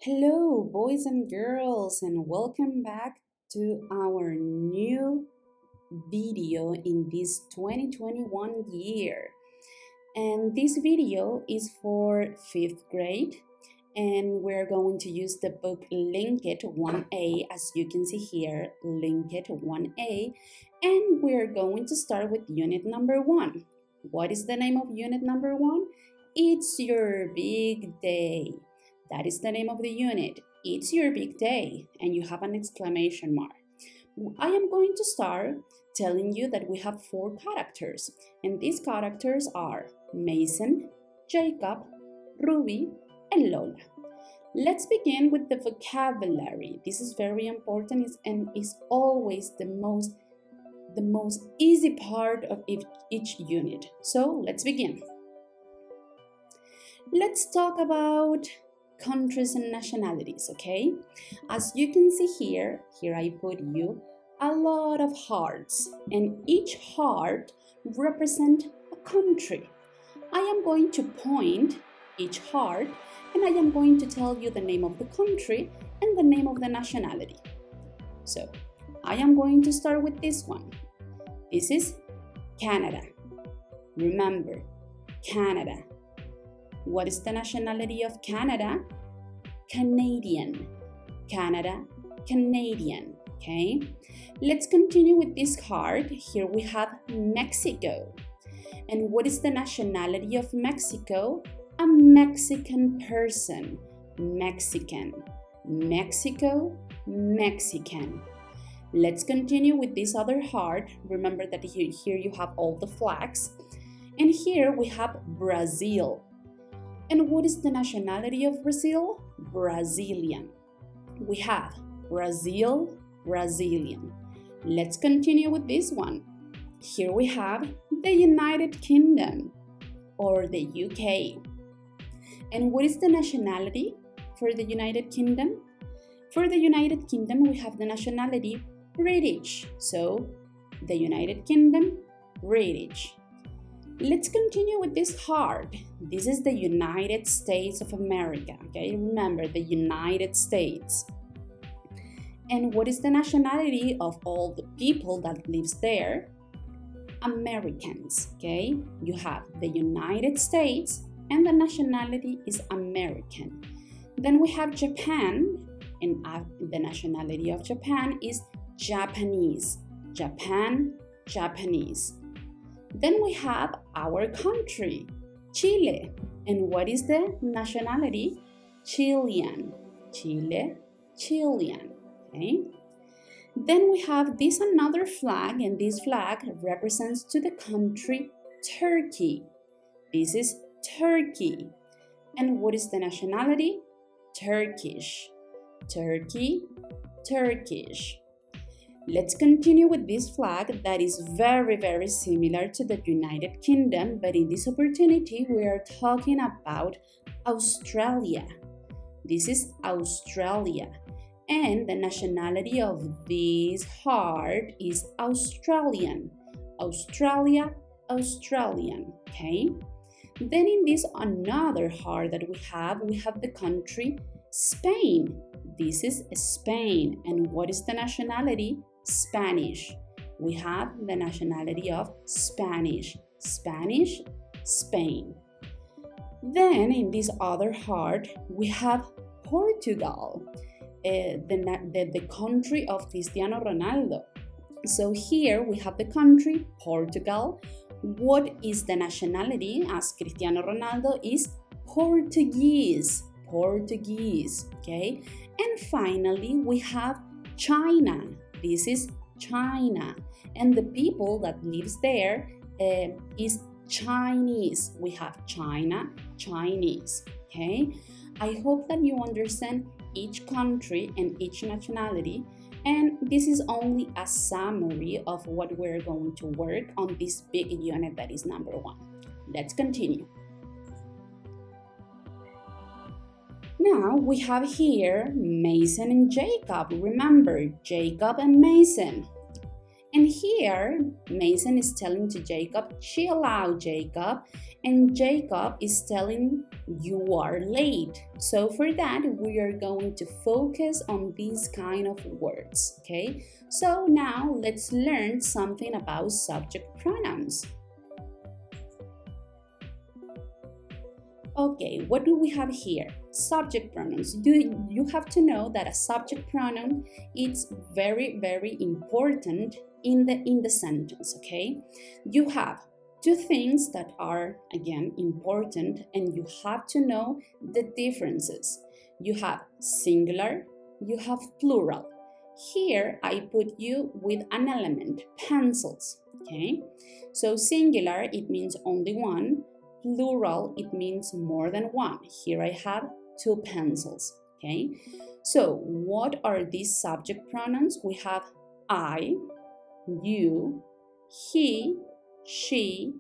Hello, boys and girls, and welcome back to our new video in this 2021 year. And this video is for 5th grade, and we're going to use the book Linked 1A, as you can see here, Linked 1A, and we're going to start with unit number 1. What is the name of unit number 1? It's your big day. That is the name of the unit. It's your big day, and you have an exclamation mark. I am going to start telling you that we have 4 characters, and these characters are Mason, Jacob, Ruby, and Lola. Let's begin with the vocabulary. This is very important and is always the most easy part of each unit. So let's begin. Let's talk about countries and nationalities, okay? As you can see here I put you a lot of hearts, and each heart represents a country. I am going to point each heart, and I am going to tell you the name of the country and the name of the nationality. So, I am going to start with this one. This is Canada. Remember, Canada. What is the nationality of Canada? Canadian. Canada, Canadian. Okay? Let's continue with this card. Here we have Mexico. And what is the nationality of Mexico? A Mexican person. Mexican. Mexico, Mexican. Let's continue with this other heart. Remember that here you have all the flags. And here we have Brazil. And what is the nationality of Brazil? Brazilian. We have Brazil, Brazilian. Let's continue with this one. Here we have the United Kingdom or the UK. And what is the nationality for the United Kingdom? For the United Kingdom, we have the nationality British. So, the United Kingdom, British. Let's continue with this heart. This is the United States of America, okay? Remember, the United States. And what is the nationality of all the people that lives there? Americans, okay? You have the United States and the nationality is American. Then we have Japan, and the nationality of Japan is Japanese. Japan, Japanese. Then we have our country, Chile. And what is the nationality? Chilean. Chile, Chilean. Okay? Then we have this another flag, and this flag represents to the country Turkey. This is Turkey. And what is the nationality? Turkish. Turkey, Turkish. Let's continue with this flag that is very, very similar to the United Kingdom, but in this opportunity we are talking about Australia. This is Australia. And the nationality of this heart is Australian. Australia, Australian. Okay? Then in this another heart that we have the country Spain. This is Spain. And what is the nationality? Spanish. We have the nationality of Spanish. Spanish, Spain. Then in this other heart, we have Portugal, the country of Cristiano Ronaldo. So here we have the country Portugal. What is the nationality? As Cristiano Ronaldo is Portuguese. Portuguese, okay? And finally, we have China. This is China. And the people that lives there is Chinese. We have China, Chinese, okay? I hope that you understand each country and each nationality. And this is only a summary of what we're going to work on this big unit that is number 1. Let's continue. Now we have here Mason and Jacob. Remember, Jacob and Mason. And here, Mason is telling to Jacob, chill out, Jacob. And Jacob is telling, you are late. So for that, we are going to focus on these kind of words, okay? So now let's learn something about subject pronouns. Okay, what do we have here? Subject pronouns. You have to know that a subject pronoun is very, very important in the sentence, okay? You have two things that are, again, important, and you have to know the differences. You have singular, you have plural. Here, I put you with an element, pencils, okay? So singular, it means only one. Plural, it means more than one. Here I have two pencils, okay? So what are these subject pronouns? We have I, you, he, she,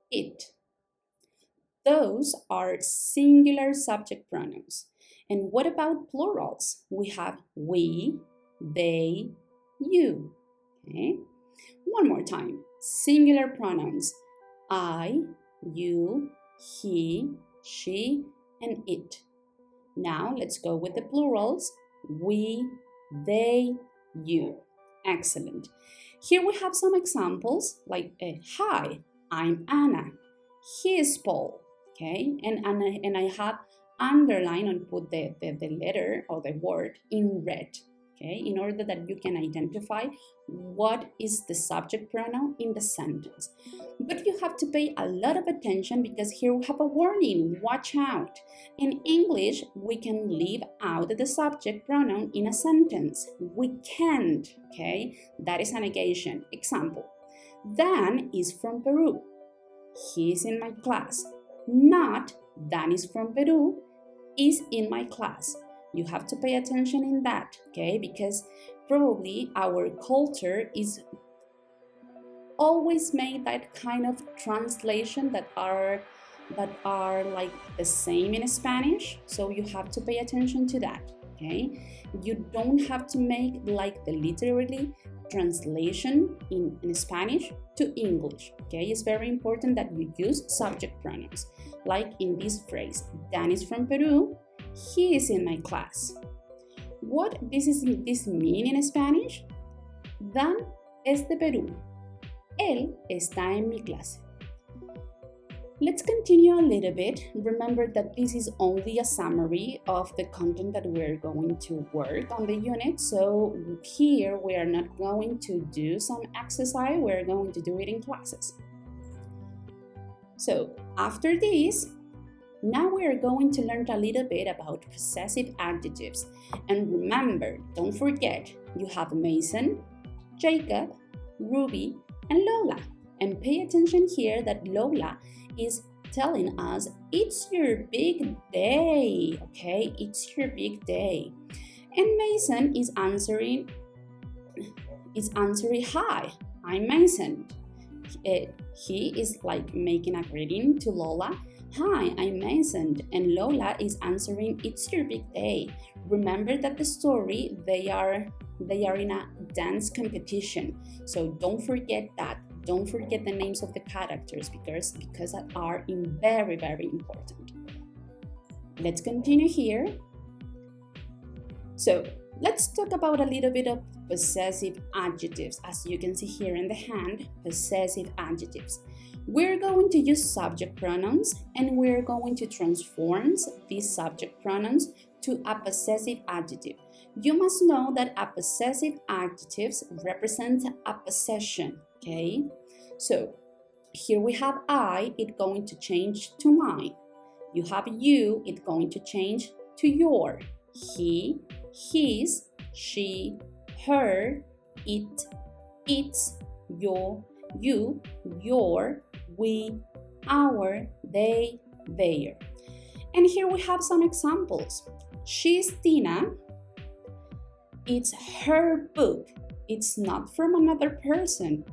it. Those are singular subject pronouns. And what about plurals? We have we, they, you, okay? One more time. Singular pronouns, I, you, he, she, and it. Now let's go with the plurals. We, they, you. Excellent. Here we have some examples like hi, I'm Anna. He is Paul. Okay, and I have underlined and put the letter or the word in red. Okay, in order that you can identify what is the subject pronoun in the sentence. But you have to pay a lot of attention because here we have a warning, watch out. In English, we can leave out the subject pronoun in a sentence. We can't, okay? That is a negation. Example, Dan is from Peru. He is in my class. Not Dan is from Peru, is in my class. You have to pay attention in that, okay? Because probably our culture is always made that kind of translation that are like the same in Spanish. So you have to pay attention to that, okay? You don't have to make like the literally translation in Spanish to English, okay? It's very important that you use subject pronouns. Like in this phrase, Dan is from Peru. He is in my class. What does this mean in Spanish? Dan es de Perú. Él está en mi clase. Let's continue a little bit. Remember that this is only a summary of the content that we're going to work on the unit. So here we are not going to do some exercise. We're going to do it in classes. So after this, now we are going to learn a little bit about possessive adjectives. And remember, don't forget, you have Mason, Jacob, Ruby, and Lola. And pay attention here that Lola is telling us it's your big day, okay? It's your big day. And Mason is answering hi, I'm Mason. He is like making a greeting to Lola. Hi, I'm Mason, and Lola is answering, it's your big day. Remember that the story, they are in a dance competition. So don't forget that. Don't forget the names of the characters because that are very, very important. Let's continue here. So let's talk about a little bit of possessive adjectives. As you can see here in the hand, possessive adjectives. We're going to use subject pronouns and we're going to transform these subject pronouns to a possessive adjective. You must know that a possessive adjective represents a possession, okay? So here we have I, it's going to change to mine. You have you, it's going to change to your. He, his, she, her, it, its, your, you, your, we, our, they, their. And here we have some examples. She's Tina. It's her book. It's not from another person.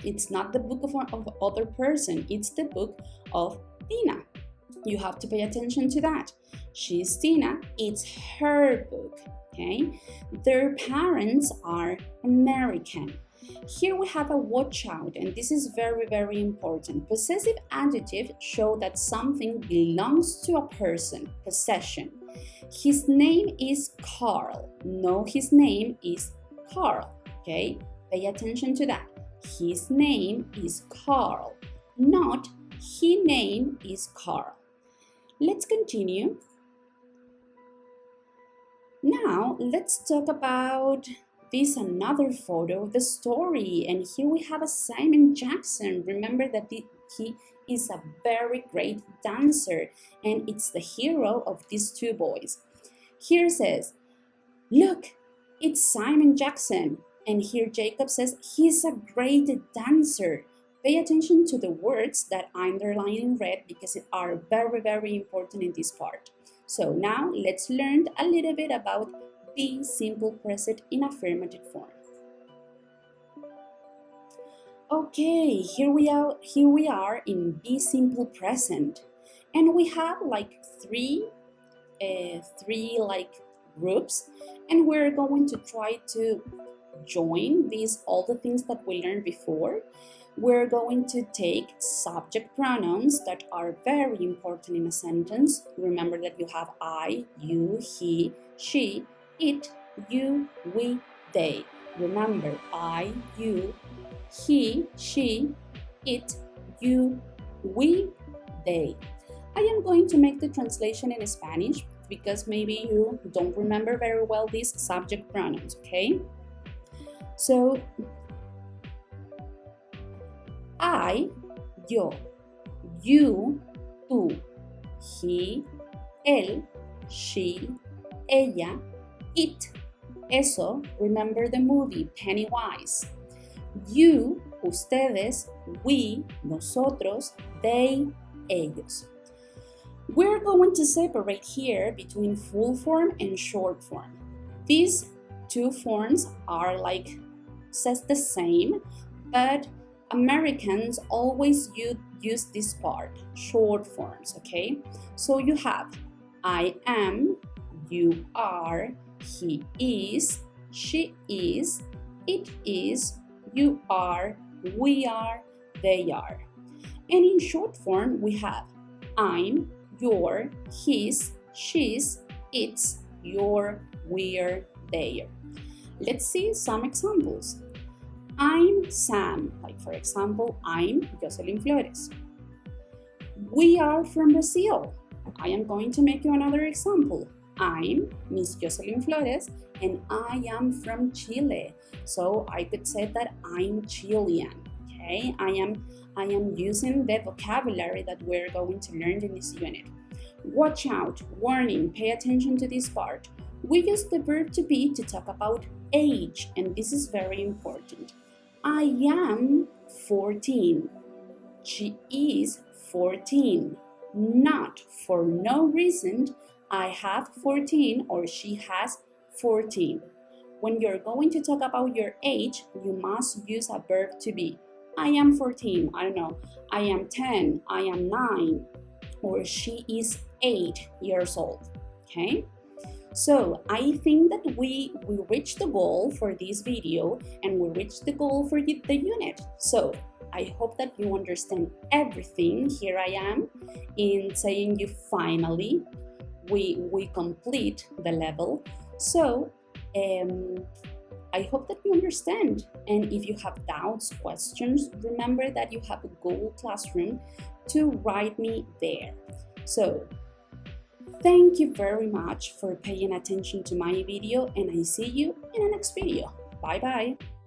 It's not the book of other person. It's the book of Tina. You have to pay attention to that. She's Tina. It's her book. Okay? Their parents are American. Here we have a watch out, and this is very, very important. Possessive adjectives show that something belongs to a person, possession. His name is Carl. No, his name is Carl, okay? Pay attention to that. His name is Carl, not his name is Carl. Let's continue. Now, let's talk about this another photo, the story. And here we have a Simon Jackson. Remember that he is a very great dancer, and it's the hero of these two boys. Here it says, look, it's Simon Jackson. And here Jacob says, he's a great dancer. Pay attention to the words that I underline in red because they are very, very important in this part. So now let's learn a little bit about be simple present in affirmative form. Okay, here we are in be simple present, and we have like three like groups, and we're going to try to join all the things that we learned before. We're going to take subject pronouns that are very important in a sentence. Remember that you have I, you, he, she, it, you, we, they. Remember, I, you, he, she, it, you, we, they. I am going to make the translation in Spanish because maybe you don't remember very well these subject pronouns, okay? So, I, yo, you, tú, he, él, she, ella, it, eso, remember the movie Pennywise. You, ustedes, we, nosotros, they, ellos. We're going to separate here between full form and short form. These two forms are says the same, but Americans always use this part, short forms, okay? So you have I am, you are, he is, she is, it is, you are, we are, they are. And in short form, we have I'm, your, his, she's, it's, your, we're, their. Let's see some examples. I'm Sam, like for example, I'm Jocelyn Flores. We are from Brazil. I am going to make you another example. I'm Miss Jocelyn Flores and I am from Chile. So I could say that I'm Chilean, okay? I am using the vocabulary that we're going to learn in this unit. Watch out, warning, pay attention to this part. We use the verb to be to talk about age, and this is very important. I am 14. She is 14. Not for no reason, I have 14 or she has 14. When you're going to talk about your age, you must use a verb to be. I am 14, I don't know, I am 10, I am 9, or she is 8 years old, okay? So I think that we reached the goal for this video and we reached the goal for the unit. So I hope that you understand everything. Here I am in saying you finally, we complete the level. So I hope that you understand. And if you have doubts, questions, remember that you have a Google Classroom to write me there. So thank you very much for paying attention to my video, and I see you in the next video. Bye bye.